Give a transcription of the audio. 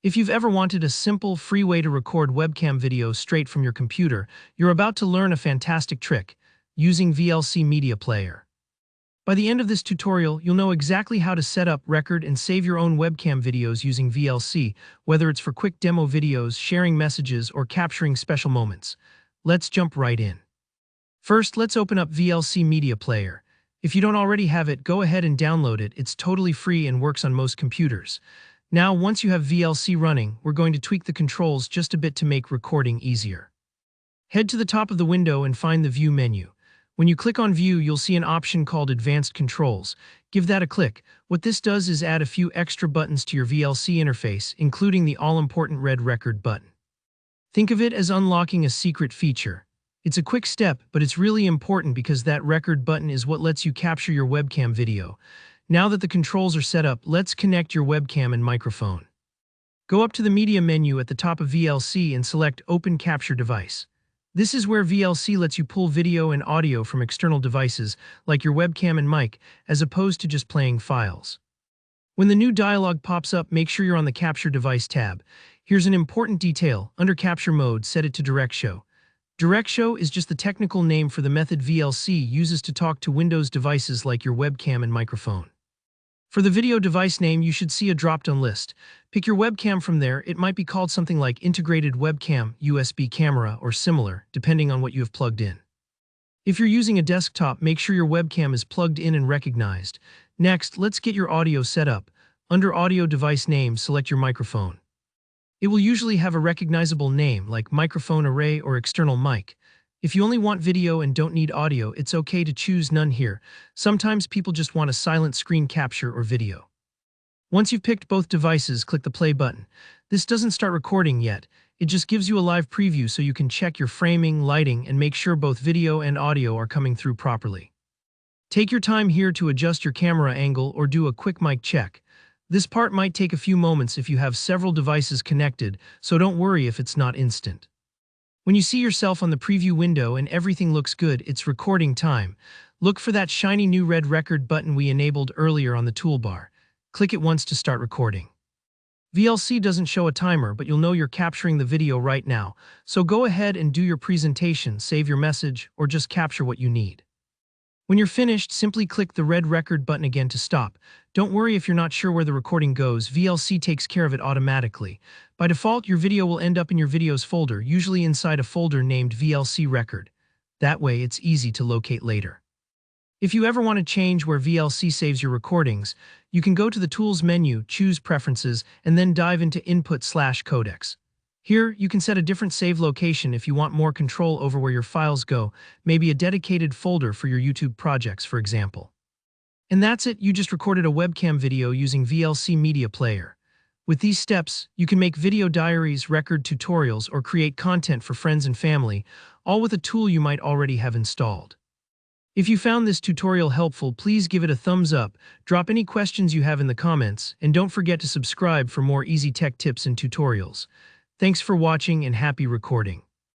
If you've ever wanted a simple, free way to record webcam video straight from your computer, you're about to learn a fantastic trick using VLC Media Player. By the end of this tutorial, you'll know exactly how to set up, record, and save your own webcam videos using VLC, whether it's for quick demo videos, sharing messages, or capturing special moments. Let's jump right in. First, let's open up VLC Media Player. If you don't already have it, go ahead and download it. It's totally free and works on most computers. Now, once you have VLC running, we're going to tweak the controls just a bit to make recording easier. Head to the top of the window and find the View menu. When you click on View, you'll see an option called Advanced Controls. Give that a click. What this does is add a few extra buttons to your VLC interface, including the all-important red record button. Think of it as unlocking a secret feature. It's a quick step, but it's really important because that record button is what lets you capture your webcam video. Now that the controls are set up, let's connect your webcam and microphone. Go up to the Media menu at the top of VLC and select Open Capture Device. This is where VLC lets you pull video and audio from external devices, like your webcam and mic, as opposed to just playing files. When the new dialog pops up, make sure you're on the Capture Device tab. Here's an important detail. Under Capture Mode, set it to Direct Show. Direct Show is just the technical name for the method VLC uses to talk to Windows devices like your webcam and microphone. For the video device name, you should see a drop-down list. Pick your webcam from there. It might be called something like Integrated Webcam, USB Camera, or similar, depending on what you have plugged in. If you're using a desktop, make sure your webcam is plugged in and recognized. Next, let's get your audio set up. Under Audio Device Name, select your microphone. It will usually have a recognizable name, like Microphone Array or External Mic. If you only want video and don't need audio, it's okay to choose none here. Sometimes people just want a silent screen capture or video. Once you've picked both devices, click the play button. This doesn't start recording yet. It just gives you a live preview so you can check your framing, lighting, and make sure both video and audio are coming through properly. Take your time here to adjust your camera angle or do a quick mic check. This part might take a few moments if you have several devices connected, so don't worry if it's not instant. When you see yourself on the preview window and everything looks good, it's recording time. Look for that shiny new red record button we enabled earlier on the toolbar. Click it once to start recording. VLC doesn't show a timer, but you'll know you're capturing the video right now, so go ahead and do your presentation, save your message, or just capture what you need. When you're finished, simply click the red record button again to stop. Don't worry if you're not sure where the recording goes, VLC takes care of it automatically. By default, your video will end up in your videos folder, usually inside a folder named VLC Record. That way, it's easy to locate later. If you ever want to change where VLC saves your recordings, you can go to the Tools menu, choose Preferences, and then dive into Input/Codecs. Here, you can set a different save location if you want more control over where your files go, maybe a dedicated folder for your YouTube projects, for example. And that's it, you just recorded a webcam video using VLC Media Player. With these steps, you can make video diaries, record tutorials, or create content for friends and family, all with a tool you might already have installed. If you found this tutorial helpful, please give it a thumbs up, drop any questions you have in the comments, and don't forget to subscribe for more easy tech tips and tutorials. Thanks for watching and happy recording.